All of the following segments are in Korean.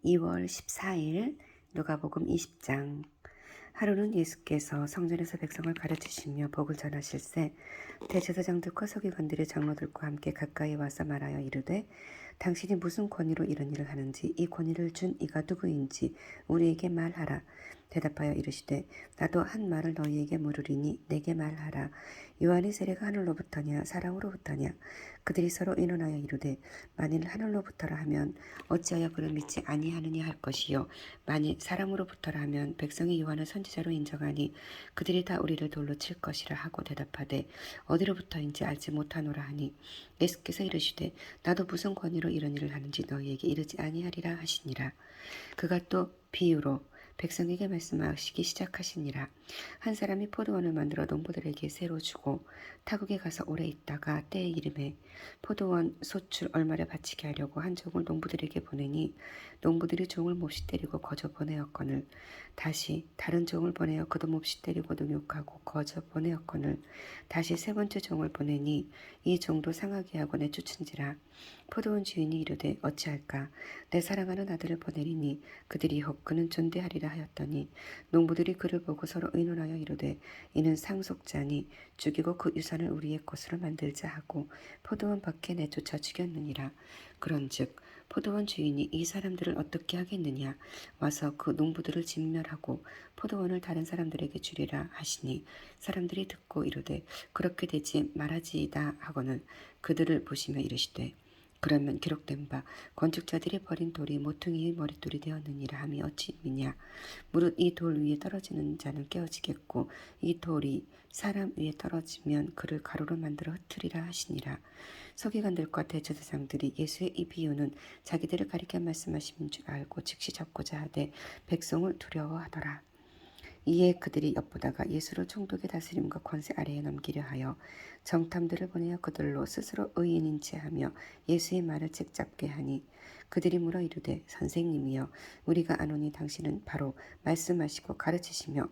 2월 14일 누가복음 20장. 하루는 예수께서 성전에서 백성을 가르치시며 복을 전하실새 대제사장들과 서기관들의 장로들과 함께 가까이 와서 말하여 이르되 당신이 무슨 권위로 이런 일을 하는지 이 권위를 준 이가 누구인지 우리에게 말하라. 대답하여 이르시되 나도 한 말을 너희에게 물으리니 내게 말하라. 요한의 세례가 하늘로부터냐 사람으로부터냐. 그들이 서로 의논하여 이르되 만일 하늘로부터라 하면 어찌하여 그를 믿지 아니하느냐 할 것이요 만일 사람으로부터라 하면 백성이 요한을 선지자로 인정하니 그들이 다 우리를 돌로 칠 것이라 하고 대답하되 어디로부터인지 알지 못하노라 하니 예수께서 이르시되 나도 무슨 권위로 이런 일을 하는지 너희에게 이르지 아니하리라 하시니라. 그가 또 비유로 백성에게 말씀하시기 시작하시니라. 한 사람이 포도원을 만들어 농부들에게 새로 주고 타국에 가서 오래 있다가 때에 이름에 포도원 소출 얼마를 바치게 하려고 한 종을 농부들에게 보내니 농부들이 종을 몹시 때리고 거저 보내었거늘 다시 다른 종을 보내어 그도 몹시 때리고 능욕하고 거저 보내었거늘 다시 세 번째 종을 보내니 이 종도 상하게 하고 내쫓은지라. 포도원 주인이 이르되 어찌할까 내 사랑하는 아들을 보내리니 그들이 혹 그는 존대하리라 하였더니 농부들이 그를 보고 서로 의논하여 이르되 이는 상속자니 죽이고 그 유산을 우리의 것으로 만들자 하고 포도원 밖에 내쫓아 죽였느니라. 그런즉 포도원 주인이 이 사람들을 어떻게 하겠느냐 와서 그 농부들을 진멸하고 포도원을 다른 사람들에게 주리라 하시니 사람들이 듣고 이르되 그렇게 되지 말아지이다 하고는 그들을 보시며 이르시되 그러면 기록된 바 건축자들이 버린 돌이 모퉁이의 머릿돌이 되었느니라 함이 어찌 미냐. 무릇 이 돌 위에 떨어지는 자는 깨어지겠고 이 돌이 사람 위에 떨어지면 그를 가루로 만들어 흩으리라 하시니라. 서기관들과 대제사장들이 예수의 이 비유는 자기들을 가리켜 말씀하신 줄 알고 즉시 적고자 하되 백성을 두려워하더라. 이에 그들이 엿보다가 예수를 총독의 다스림과 권세 아래에 넘기려 하여 정탐들을 보내어 그들로 스스로 의인인 체하며 예수의 말을 책잡게 하니 그들이 물어 이르되 선생님이여 우리가 아노니 당신은 바로 말씀하시고 가르치시며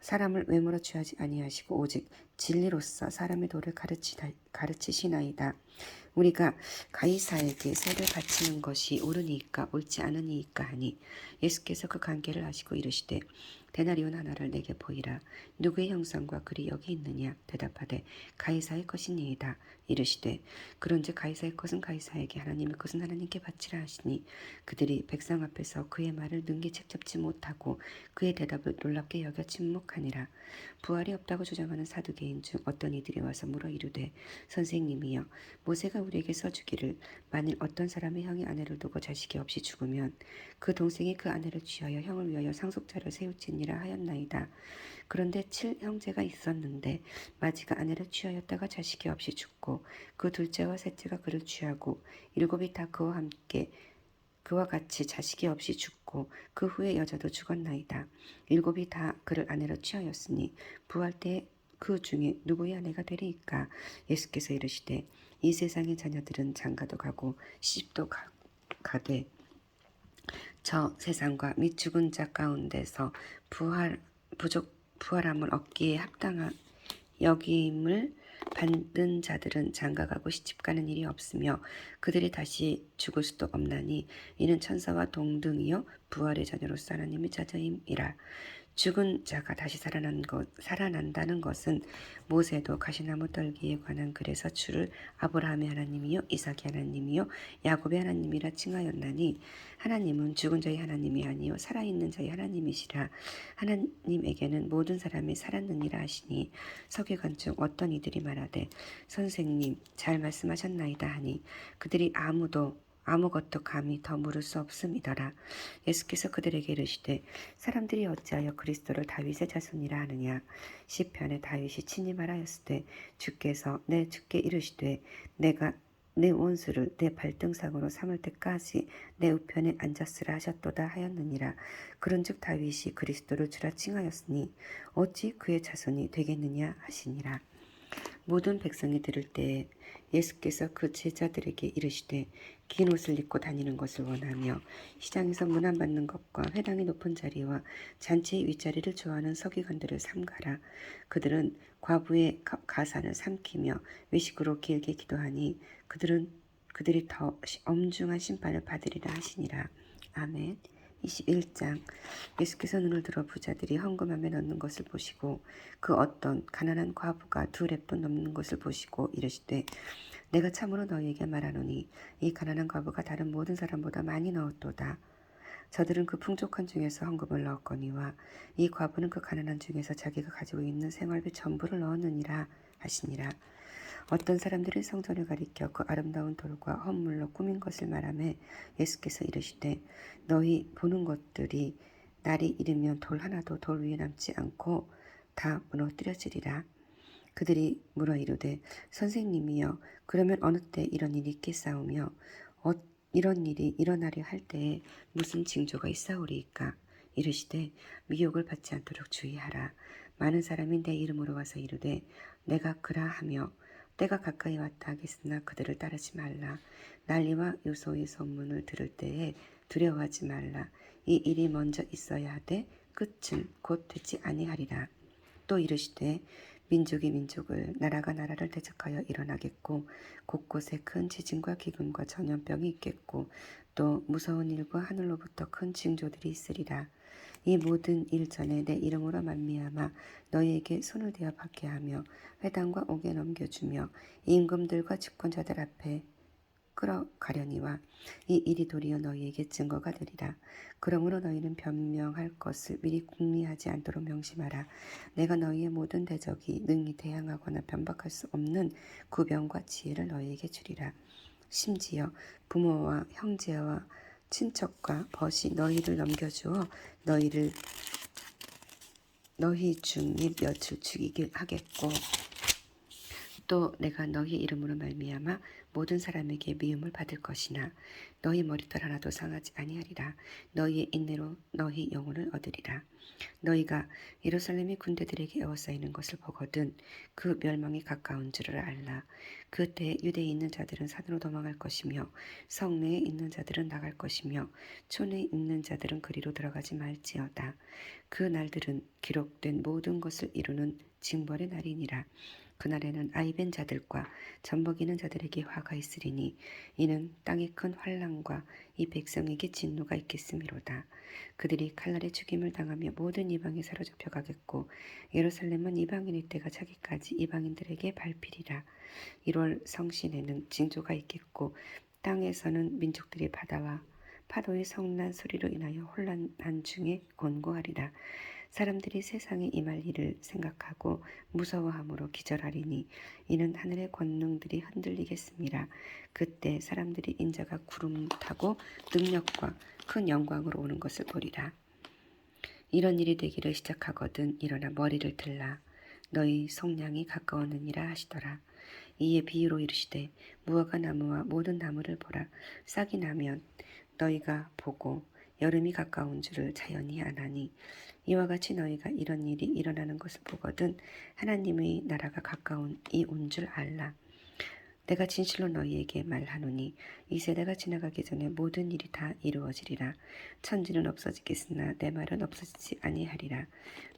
사람을 외모로 취하지 아니하시고 오직 진리로서 사람의 도를 가르치시나이다. 우리가 가이사에게 세를 바치는 것이 옳으니까 옳지 않으니까 하니 예수께서 그 관계를 아시고 이르시되 데나리온 하나를 내게 보이라. 누구의 형상과 글이 여기 있느냐. 대답하되 가이사의 것이니이다. 이르시되 그런즉 가이사의 것은 가이사에게 하나님의 것은 하나님께 바치라 하시니 그들이 백성 앞에서 그의 말을 능히 책잡지 못하고 그의 대답을 놀랍게 여겨 침묵하니라. 부활이 없다고 주장하는 사두개인 중 어떤 이들이 와서 물어 이르되 선생님이여 모세가 우리에게 써주기를 만일 어떤 사람의 형이 아내를 두고 자식이 없이 죽으면 그 동생이 그 아내를 취하여 형을 위하여 상속자를 세우치니라 하였나이다. 그런데 7형제가 있었는데 마지가 아내를 취하였다가 자식이 없이 죽고 그 둘째와 셋째가 그를 취하고 7이 다 그와 함께 그와 같이 자식이 없이 죽고 그 후에 여자도 죽었나이다. 7이 다 그를 아내로 취하였으니 부활 때 그 중에 누구의 아내가 되리이까. 예수께서 이르시되 이 세상의 자녀들은 장가도 가고 시집도 가되 저 세상과 및 죽은 자 가운데서 부활함을 얻기에 합당한 여김을 받는 자들은 장가가고 시집가는 일이 없으며 그들이 다시 죽을 수도 없나니 이는 천사와 동등이요 부활의 자녀로서 하나님의 자녀임이라. 죽은 자가 다시 살아난다는 것은 모세도 가시나무 떨기에 관한 글에서 주를 아브라함의 하나님이요 이삭의 하나님이요 야곱의 하나님이라 칭하였나니 하나님은 죽은 자의 하나님이 아니요 살아있는 자의 하나님이시라. 하나님에게는 모든 사람이 살았느니라 하시니 서기관 중 어떤 이들이 말하되 선생님 잘 말씀하셨나이다 하니 그들이 아무것도 감히 더 물을 수 없음이더라. 예수께서 그들에게 이르시되 사람들이 어찌하여 그리스도를 다윗의 자손이라 하느냐. 시편에 다윗이 친히 말하였으되 주께서 내 주께 이르시되 내가 내 원수를 내 발등상으로 삼을 때까지 내 우편에 앉았으라 하셨도다 하였느니라. 그런즉 다윗이 그리스도를 주라 칭하였으니 어찌 그의 자손이 되겠느냐 하시니라. 모든 백성이 들을 때에 예수께서 그 제자들에게 이르시되 긴 옷을 입고 다니는 것을 원하며 시장에서 문안받는 것과 회당의 높은 자리와 잔치의 윗자리를 좋아하는 서기관들을 삼가라. 그들은 과부의 가산을 삼키며 외식으로 길게 기도하니 그들이 더 엄중한 심판을 받으리라 하시니라. 아멘. 21장. 예수께서 눈을 들어 부자들이 헌금함에 넣는 것을 보시고 그 어떤 가난한 과부가 2렙돈 넘는 것을 보시고 이르시되 내가 참으로 너희에게 말하노니 이 가난한 과부가 다른 모든 사람보다 많이 넣었도다. 저들은 그 풍족한 중에서 헌금을 넣었거니와 이 과부는 그 가난한 중에서 자기가 가지고 있는 생활비 전부를 넣었느니라 하시니라. 어떤 사람들이 성전을 가리켜 그 아름다운 돌과 헌물로 꾸민 것을 말하며 예수께서 이르시되 너희 보는 것들이 날이 이르면 돌 하나도 돌 위에 남지 않고 다 무너뜨려지리라. 그들이 물어 이르되 선생님이여 그러면 어느 때 이런 일이 있겠사오며 이런 일이 일어나려 할 때에 무슨 징조가 있사오리이까. 이르시되 미혹을 받지 않도록 주의하라. 많은 사람이 내 이름으로 와서 이르되 내가 그라 하며 때가 가까이 왔다 하겠으나 그들을 따르지 말라. 난리와 요소의 소문을 들을 때에 두려워하지 말라. 이 일이 먼저 있어야 하되 끝은 곧 되지 아니하리라. 또 이르시되 민족이 민족을 나라가 나라를 대적하여 일어나겠고 곳곳에 큰 지진과 기근과 전염병이 있겠고 또 무서운 일과 하늘로부터 큰 징조들이 있으리라. 이 모든 일 전에 내 이름으로 말미암아 너희에게 손을 대어 받게 하며 회당과 옥에 넘겨주며 임금들과 집권자들 앞에 끌어가려니와 이 일이 도리어 너희에게 증거가 되리라. 그러므로 너희는 변명할 것을 미리 궁리하지 않도록 명심하라. 내가 너희의 모든 대적이 능히 대항하거나 변박할 수 없는 구병과 지혜를 너희에게 주리라. 심지어 부모와 형제와 친척과 벗이 너희를 넘겨주어 너희 중에 몇을 죽이게 하겠고 또 내가 너희 이름으로 말미암아 모든 사람에게 미움을 받을 것이나 너희 머리털 하나도 상하지 아니하리라. 너희의 인내로 너희 영혼을 얻으리라. 너희가 예루살렘이 군대들에게 에워싸이는 것을 보거든 그 멸망이 가까운 줄을 알라. 그때 유대에 있는 자들은 산으로 도망할 것이며 성내에 있는 자들은 나갈 것이며 촌에 있는 자들은 그리로 들어가지 말지어다. 그 날들은 기록된 모든 것을 이루는 징벌의 날이니라. 그날에는 아이벤 자들과 젖먹이는 자들에게 화가 있으리니 이는 땅에 큰 환난과 이 백성에게 진노가 있겠음이로다. 그들이 칼날에 죽임을 당하며 모든 이방에 사로잡혀 가겠고 예루살렘은 이방인의 때가 차기까지 이방인들에게 밟히리라. 1월 성신에는 징조가 있겠고 땅에서는 민족들이 바다와 파도의 성난 소리로 인하여 혼란한 중에 곤고하리라. 사람들이 세상에 임할 일을 생각하고 무서워함으로 기절하리니 이는 하늘의 권능들이 흔들리겠습니다. 그때 사람들이 인자가 구름 타고 능력과 큰 영광으로 오는 것을 보리라. 이런 일이 되기를 시작하거든 일어나 머리를 들라. 너희 속량이 가까웠느니라 하시더라. 이에 비유로 이르시되 무화과 나무와 모든 나무를 보라. 싹이 나면 너희가 보고 여름이 가까운 줄을 자연히 아나니 이와 같이 너희가 이런 일이 일어나는 것을 보거든 하나님의 나라가 가까운 이 온 줄 알라. 내가 진실로 너희에게 말하노니 이 세대가 지나가기 전에 모든 일이 다 이루어지리라. 천지는 없어지겠으나 내 말은 없어지지 아니하리라.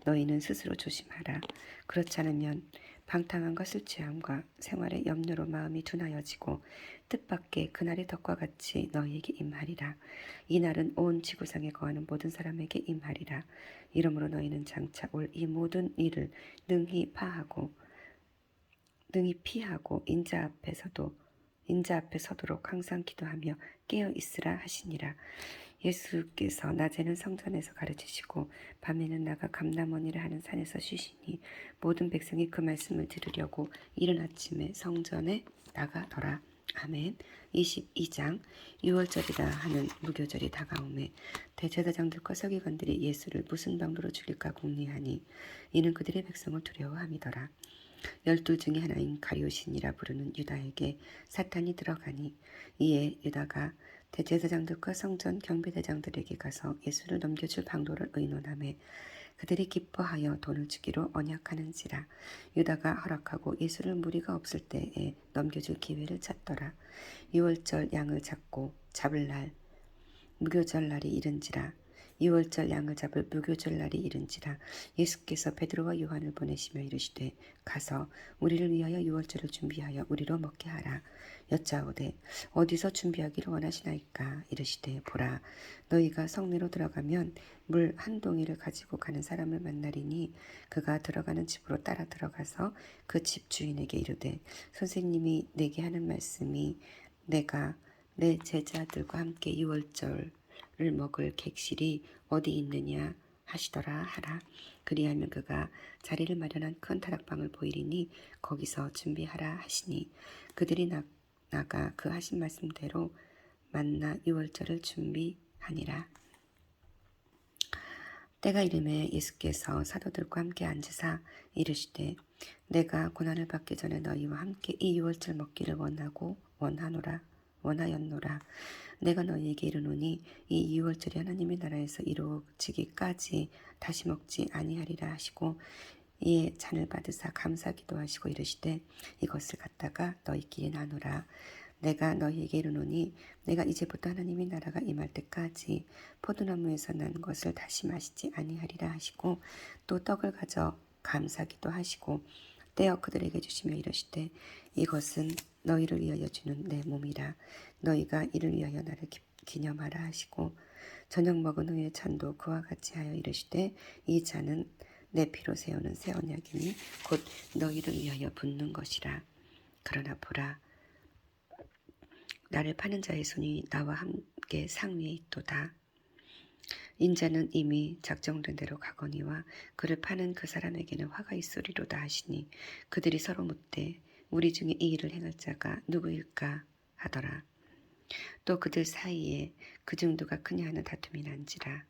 너희는 스스로 조심하라. 그렇지 않으면 방탕함과 술 취함과 생활의 염려로 마음이 둔하여지고 뜻밖의 그날의 덕과 같이 너희에게 임하리라. 이 날은 온 지구상에 거하는 모든 사람에게 임하리라. 이러므로 너희는 장차 올 이 모든 일을 능히 피하고 인자 앞에 서도록 항상 기도하며 깨어 있으라 하시니라. 예수께서 낮에는 성전에서 가르치시고 밤에는 나가 감람원이라 하는 산에서 쉬시니 모든 백성이 그 말씀을 들으려고 이른 아침에 성전에 나가더라. 아멘. 22장. 6월절이라 하는 무교절이 다가오매 대제사장들과 서기관들이 예수를 무슨 방도로 죽일까 궁리하니 이는 그들의 백성을 두려워함이더라. 12 중에 하나인 가룟신이라 부르는 유다에게 사탄이 들어가니 이에 유다가 대제사장들과 성전 경비대장들에게 가서 예수를 넘겨줄 방도를 의논하매 그들이 기뻐하여 돈을 주기로 언약하는지라. 유다가 허락하고 예수를 무리가 없을 때에 넘겨줄 기회를 찾더라. 6월절 양을 잡을 날 무교절 날이 이른지라. 유월절 양을 잡을 무교절 날이 이른지라. 예수께서 베드로와 요한을 보내시며 이르시되 가서 우리를 위하여 유월절을 준비하여 우리로 먹게 하라. 여짜오되 어디서 준비하기를 원하시나이까. 이르시되 보라, 너희가 성내로 들어가면 물 한 동이를 가지고 가는 사람을 만나리니 그가 들어가는 집으로 따라 들어가서 그 집 주인에게 이르되 선생님이 내게 하는 말씀이 내가 내 제자들과 함께 유월절을 먹을 객실이 어디 있느냐 하시더라 하라. 그리하면 그가 자리를 마련한 큰 다락방을 보이리니 거기서 준비하라 하시니 그들이 나가 그 하신 말씀대로 만나 유월절을 준비하니라. 때가 이름에 예수께서 사도들과 함께 앉으사 이르시되 내가 고난을 받기 전에 너희와 함께 이 유월절 먹기를 원하였노라. 내가 너희에게 이르노니 이 유월절이 하나님의 나라에서 이루어지기까지 다시 먹지 아니하리라 하시고 이에 잔을 받으사 감사 기도하시고 이르시되 이것을 갖다가 너희끼리 나누라. 내가 너희에게 이르노니 내가 이제부터 하나님의 나라가 임할 때까지 포도나무에서 난 것을 다시 마시지 아니하리라 하시고 또 떡을 가져 감사기도 하시고 떼어 그들에게 주시며 이르시되 이것은 너희를 위하여 주는 내 몸이라. 너희가 이를 위하여 나를 기념하라 하시고 저녁 먹은 후에 잔도 그와 같이 하여 이르시되 이 잔은 내 피로 세우는 새 언약이니 곧 너희를 위하여 붓는 것이라. 그러나 보라, 나를 파는 자의 손이 나와 함께 상위에 있도다. 인자는 이미 작정된 대로 가거니와 그를 파는 그 사람에게는 화가 있으리로다 하시니 그들이 서로 묻되 우리 중에 이 일을 행할 자가 누구일까 하더라. 또 그들 사이에 그중 누가 크냐 하는 다툼이 난지라.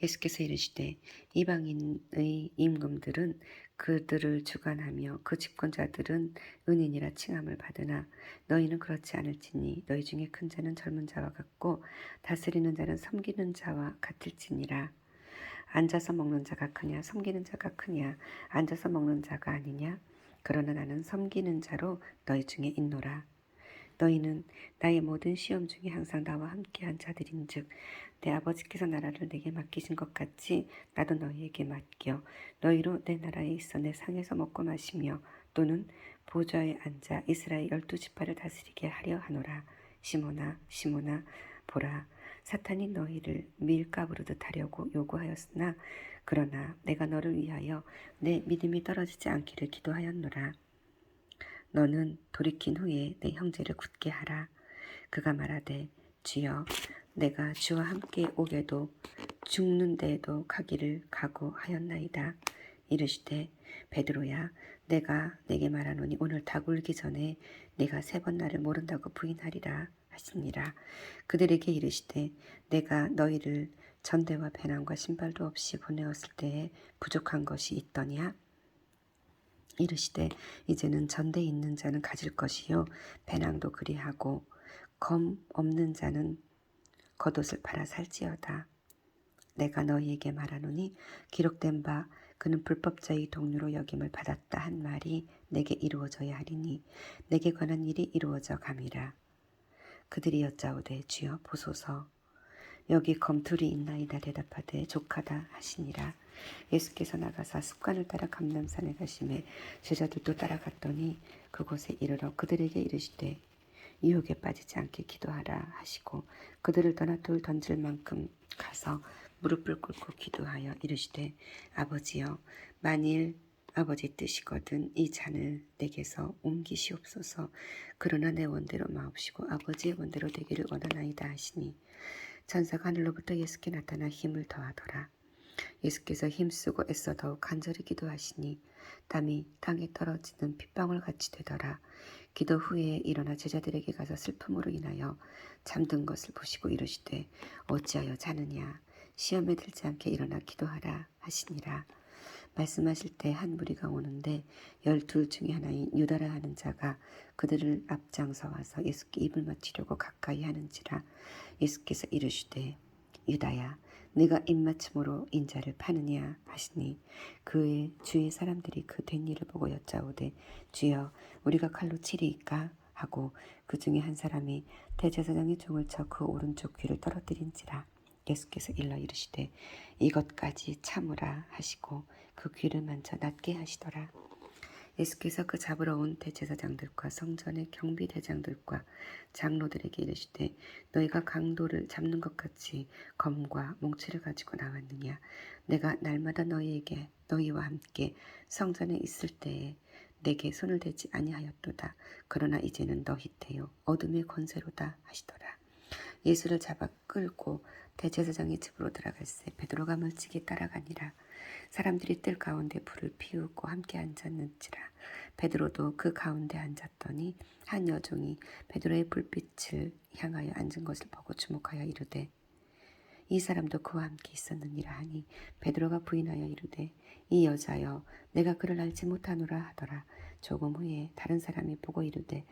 예수께서 이르시되 이방인의 임금들은 그들을 주관하며 그 집권자들은 은인이라 칭함을 받으나 너희는 그렇지 않을지니 너희 중에 큰 자는 젊은 자와 같고 다스리는 자는 섬기는 자와 같을지니라. 앉아서 먹는 자가 크냐 섬기는 자가 크냐. 앉아서 먹는 자가 아니냐. 그러나 나는 섬기는 자로 너희 중에 있노라. 너희는 나의 모든 시험 중에 항상 나와 함께한 자들인즉 내 아버지께서 나라를 내게 맡기신 것 같이 나도 너희에게 맡겨 너희로 내 나라에 있어 내 상에서 먹고 마시며 또는 보좌에 앉아 이스라엘 12지파를 다스리게 하려 하노라. 시몬아 시몬아 보라, 사탄이 너희를 밀가부르듯 하려고 요구하였으나 그러나 내가 너를 위하여 내 믿음이 떨어지지 않기를 기도하였노라. 너는 돌이킨 후에 내 형제를 굳게 하라. 그가 말하되 주여 내가 주와 함께 오게도 죽는 데에도 가기를 각오하였나이다. 이르시되 베드로야 내가 내게 말하노니 오늘 닭 울기 전에 내가 3번 나를 모른다고 부인하리라 하시니라. 그들에게 이르시되 내가 너희를 전대와 배낭과 신발도 없이 보내었을 때에 부족한 것이 있더냐. 이르시되 이제는 전대에 있는 자는 가질 것이요 배낭도 그리하고 검 없는 자는 겉옷을 팔아 살지어다. 내가 너희에게 말하노니 기록된 바 그는 불법자의 동료로 여김을 받았다 한 말이 내게 이루어져야 하리니 내게 관한 일이 이루어져 감이라. 그들이 여짜오되 주여 보소서 여기 검둘이 있나이다. 대답하되 족하다 하시니라. 예수께서 나가사 습관을 따라 감람산에 가심에 제자들도 따라갔더니 그곳에 이르러 그들에게 이르시되 유혹에 빠지지 않게 기도하라 하시고 그들을 떠나 돌 던질 만큼 가서 무릎을 꿇고 기도하여 이르시되 아버지여 만일 아버지 뜻이거든 이 잔을 내게서 옮기시옵소서. 그러나 내 원대로 마옵시고 아버지의 원대로 되기를 원하나이다 하시니 천사가 하늘로부터 예수께 나타나 힘을 더하더라. 예수께서 힘쓰고 애써 더욱 간절히 기도하시니 땀이 땅에 떨어지는 핏방울 같이 되더라. 기도 후에 일어나 제자들에게 가서 슬픔으로 인하여 잠든 것을 보시고 이르시되 어찌하여 자느냐. 시험에 들지 않게 일어나 기도하라 하시니라. 말씀하실 때 한 무리가 오는데 12 중에 하나인 유다라 하는 자가 그들을 앞장서 와서 예수께 입을 맞추려고 가까이 하는지라. 예수께서 이르시되 유다야 네가 입맞춤으로 인자를 파느냐 하시니 그의 주의 사람들이 그 된 일을 보고 여짜오되 주여 우리가 칼로 치리이까 하고 그 중에 한 사람이 대제사장의 종을 쳐 그 오른쪽 귀를 떨어뜨린지라. 예수께서 일러 이르시되 이것까지 참으라 하시고 그 귀를 만져 낫게 하시더라. 예수께서 그 잡으러 온 대제사장들과 성전의 경비대장들과 장로들에게 이르시되 너희가 강도를 잡는 것 같이 검과 몽치를 가지고 나왔느냐. 내가 날마다 너희와 함께 성전에 있을 때에 내게 손을 대지 아니하였도다. 그러나 이제는 너희 때요 어둠의 권세로다 하시더라. 예수를 잡아 끌고 대제사장의 집으로 들어갈새 베드로가 멀찍이 따라가니라. 사람들이 뜰 가운데 불을 피우고 함께 앉았는지라. 베드로도 그 가운데 앉았더니 한 여종이 베드로의 불빛을 향하여 앉은 것을 보고 주목하여 이르되 이 사람도 그와 함께 있었느니라 하니 베드로가 부인하여 이르되 이 여자여 내가 그를 알지 못하노라 하더라. 조금 후에 다른 사람이 보고 이르되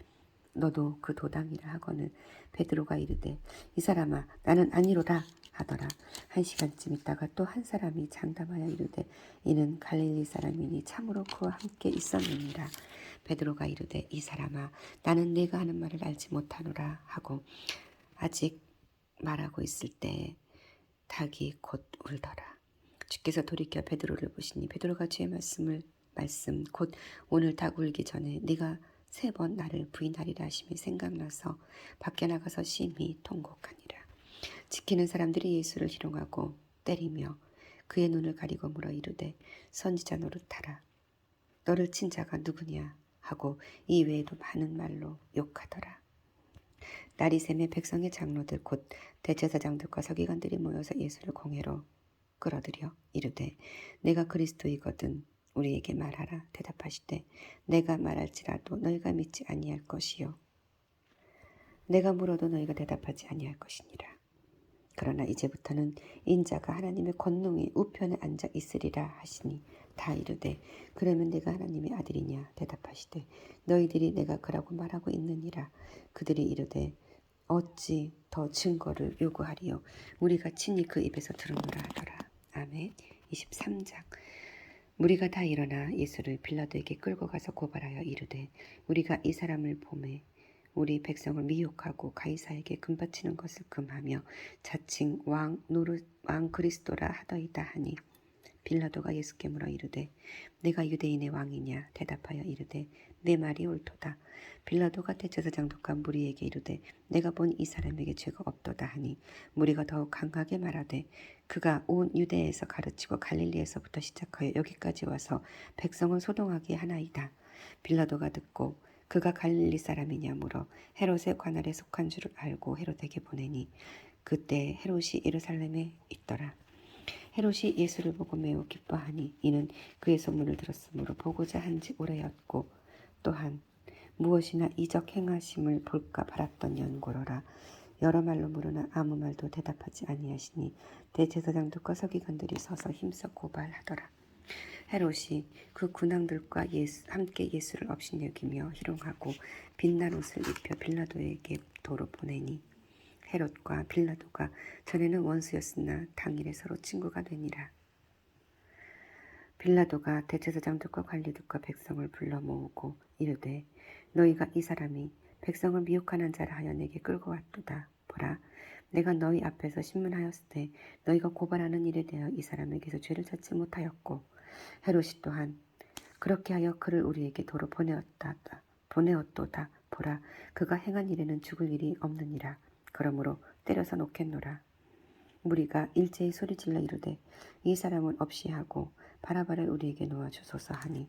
너도 그 도당이라 하거늘 베드로가 이르되 이 사람아 나는 아니로라 하더라. 1시간쯤 있다가 또 한 사람이 장담하여 이르되 이는 갈릴리 사람이니 참으로 그와 함께 있었느니라. 베드로가 이르되 이 사람아 나는 네가 하는 말을 알지 못하노라 하고 아직 말하고 있을 때에 닭이 곧 울더라. 주께서 돌이켜 베드로를 보시니 베드로가 주의 말씀 곧 오늘 닭 울기 전에 네가 3번 나를 부인하리라 하심이 생각나서 밖에 나가서 심히 통곡하니라. 지키는 사람들이 예수를 희롱하고 때리며 그의 눈을 가리고 물어 이르되 선지자 노릇하라. 너를 친 자가 누구냐 하고 이 외에도 많은 말로 욕하더라. 날이 새매 백성의 장로들 곧 대제사장들과 서기관들이 모여서 예수를 공회로 끌어들여 이르되 내가 그리스도이거든 우리에게 말하라. 대답하시되 내가 말할지라도 너희가 믿지 아니할 것이요 내가 물어도 너희가 대답하지 아니할 것이니라. 그러나 이제부터는 인자가 하나님의 권능의 우편에 앉아 있으리라 하시니 다 이르되 그러면 내가 하나님의 아들이냐. 대답하시되 너희들이 내가 그라고 말하고 있느니라. 그들이 이르되 어찌 더 증거를 요구하리요. 우리가 친히 그 입에서 들었노라 하더라. 아멘. 23장. 무리가 다 일어나 예수를 빌라도에게 끌고 가서 고발하여 이르되 우리가 이 사람을 보매 우리 백성을 미혹하고 가이사에게 금바치는 것을 금하며 자칭 왕 그리스도라 하더이다 하니 빌라도가 예수께 물어 이르되 내가 유대인의 왕이냐. 대답하여 이르되 내 말이 옳도다. 빌라도가 대제사장들과 무리에게 이르되 내가 본 이 사람에게 죄가 없도다 하니 무리가 더욱 강하게 말하되 그가 온 유대에서 가르치고 갈릴리에서부터 시작하여 여기까지 와서 백성을 소동하게 하나이다. 빌라도가 듣고 그가 갈릴리 사람이냐 물어 헤롯의 관할에 속한 줄을 알고 헤롯에게 보내니 그때 헤롯이 예루살렘에 있더라. 헤롯이 예수를 보고 매우 기뻐하니 이는 그의 소문을 들었으므로 보고자 한지 오래였고 또한 무엇이나 이적 행하심을 볼까 바랐던 연고로라. 여러 말로 물으나 아무 말도 대답하지 아니하시니 대제사장들과 서기관들이 서서 힘써 고발하더라. 헤롯이 그 군왕들과 함께 예수를 업신여기며 희롱하고 빛난 옷을 입혀 빌라도에게 도로 보내니 헤롯과 빌라도가 전에는 원수였으나 당일에 서로 친구가 되니라. 빌라도가 대제사장들과 관리들과 백성을 불러 모으고 이르되 너희가 이 사람이 백성을 미혹하는 자라 하여 내게 끌고 왔도다. 보라 내가 너희 앞에서 신문하였을 때 너희가 고발하는 일에 대하여 이 사람에게서 죄를 찾지 못하였고 헤롯이 또한 그렇게 하여 그를 우리에게 도로 보내었도다. 보라 그가 행한 일에는 죽을 일이 없느니라. 그러므로 때려서 놓겠노라. 무리가 일제히 소리질러 이르되 이 사람은 없이 하고 바라바를 우리에게 놓아주소서 하니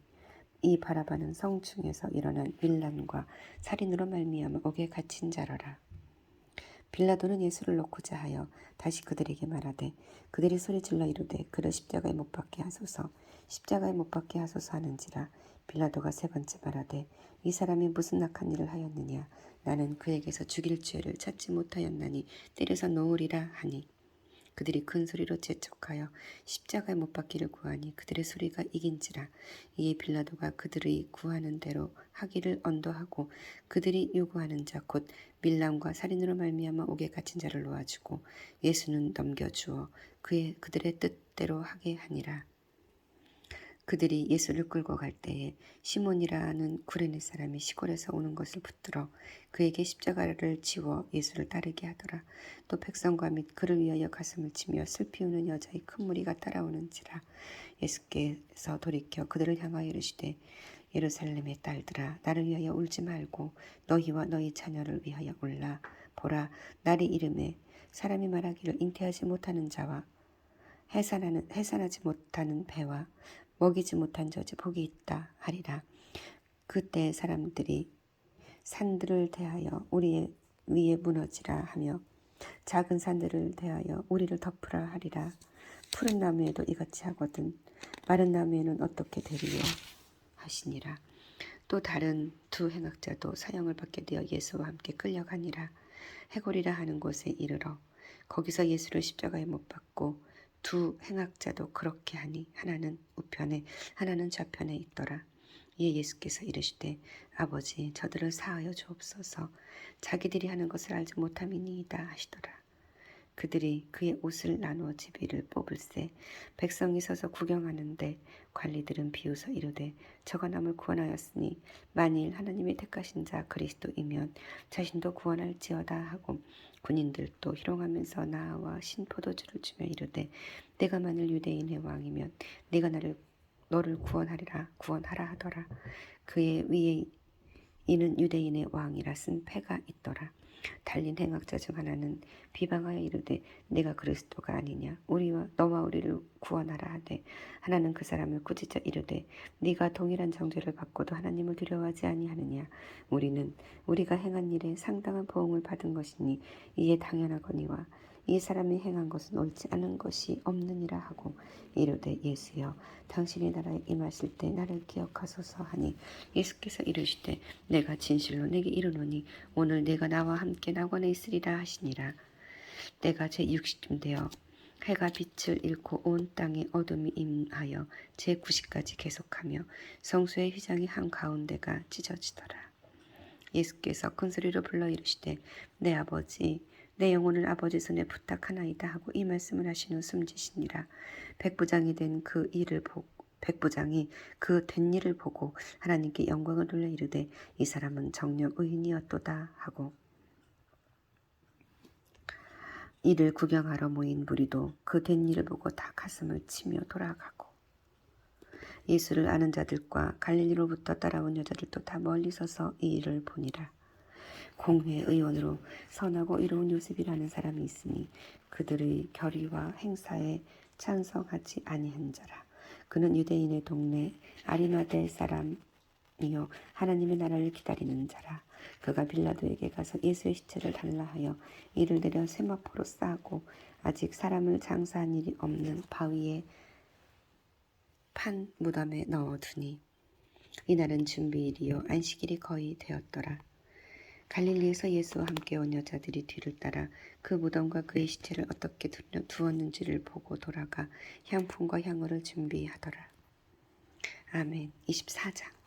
이 바라바는 성중에서 일어난 밀란과 살인으로 말미암아 옥에 갇힌 자러라. 빌라도는 예수를 놓고자 하여 다시 그들에게 말하되 그들이 소리질러 이르되 그를 십자가에 못 박게 하소서 십자가에 못 박게 하소서 하는지라. 빌라도가 3번째 말하되 이 사람이 무슨 악한 일을 하였느냐. 나는 그에게서 죽일 죄를 찾지 못하였나니 때려서 놓으리라 하니 그들이 큰 소리로 재촉하여 십자가에 못 박기를 구하니 그들의 소리가 이긴지라. 이에 빌라도가 그들의 구하는 대로 하기를 언도하고 그들이 요구하는 자 곧 밀람과 살인으로 말미암아 옥에 갇힌 자를 놓아주고 예수는 넘겨주어 그들의 뜻대로 하게 하니라. 그들이 예수를 끌고 갈 때에 시몬이라는 구레네 사람이 시골에서 오는 것을 붙들어 그에게 십자가를 지워 예수를 따르게 하더라. 또 백성과 및 그를 위하여 가슴을 치며 슬피 우는 여자의 큰 무리가 따라오는지라. 예수께서 돌이켜 그들을 향하여 이르시되 예루살렘의 딸들아, 나를 위하여 울지 말고 너희와 너희 자녀를 위하여 울라. 보라, 날이 이름에 사람이 말하기를 잉태하지 못하는 자와 해산하지 못하는 배와 먹이지 못한 젖이 복이 있다 하리라. 그때 사람들이 산들을 대하여 우리 위에 무너지라 하며 작은 산들을 대하여 우리를 덮으라 하리라. 푸른 나무에도 이같이 하거든 마른 나무에는 어떻게 되리요 하시니라. 또 다른 두 행악자도 사형을 받게 되어 예수와 함께 끌려가니라. 해골이라 하는 곳에 이르러 거기서 예수를 십자가에 못 박고 두 행악자도 그렇게 하니 하나는 우편에 하나는 좌편에 있더라. 이에 예수께서 이르시되 아버지 저들을 사하여 주옵소서 자기들이 하는 것을 알지 못함이니이다 하시더라. 그들이 그의 옷을 나누어 제비를 뽑을새 백성이 서서 구경하는데 관리들은 비웃어 이르되 저가 남을 구원하였으니 만일 하나님의 택하신 자 그리스도이면 자신도 구원할지어다 하고 군인들도 희롱하면서 나와 신포도주를 주며 이르되 내가 만일 유대인의 왕이면 네가 너를 구원하라 하더라. 그의 위에 이는 유대인의 왕이라 쓴 패가 있더라. 달린 행악자 중 하나는 비방하여 이르되 내가 그리스도가 아니냐 너와 우리를 구원하라 하되 하나는 그 사람을 꾸짖어 이르되 네가 동일한 정죄를 받고도 하나님을 두려워하지 아니하느냐. 우리는 우리가 행한 일에 상당한 보응을 받은 것이니 이에 당연하거니와 이 사람이 행한 것은 옳지 않은 것이 없느니라 하고 이르되 예수여 당신의 나라에 임하실 때 나를 기억하소서 하니 예수께서 이르시되 내가 진실로 내게 이르노니 오늘 내가 나와 함께 낙원에 있으리라 하시니라. 때가 제60쯤 되어 해가 빛을 잃고 온 땅에 어둠이 임하여 제90까지 계속하며 성소의 휘장이 한가운데가 찢어지더라. 예수께서 큰소리로 불러 이르시되 내 아버지 내 영혼을 아버지 손에 부탁하나이다 하고 이 말씀을 하신 후 숨지시니라. 백부장이 그 된 일을 보고 하나님께 영광을 돌려 이르되 이 사람은 정녕 의인이었도다 하고 이를 구경하러 모인 무리도 그 된 일을 보고 다 가슴을 치며 돌아가고 예수를 아는 자들과 갈릴리로부터 따라온 여자들도 다 멀리 서서 이 일을 보니라. 공회 의원으로 선하고 이로운 요셉이라는 사람이 있으니 그들의 결의와 행사에 찬성하지 아니한 자라. 그는 유대인의 동네 아리마대 사람이요 하나님의 나라를 기다리는 자라. 그가 빌라도에게 가서 예수의 시체를 달라 하여 이를 내려 세마포로 싸고 아직 사람을 장사한 일이 없는 바위에 판 무덤에 넣어두니 이날은 준비일이요 안식일이 거의 되었더라. 갈릴리에서 예수와 함께 온 여자들이 뒤를 따라 그 무덤과 그의 시체를 어떻게 두었는지를 보고 돌아가 향품과 향유를 준비하더라. 아멘. 24장.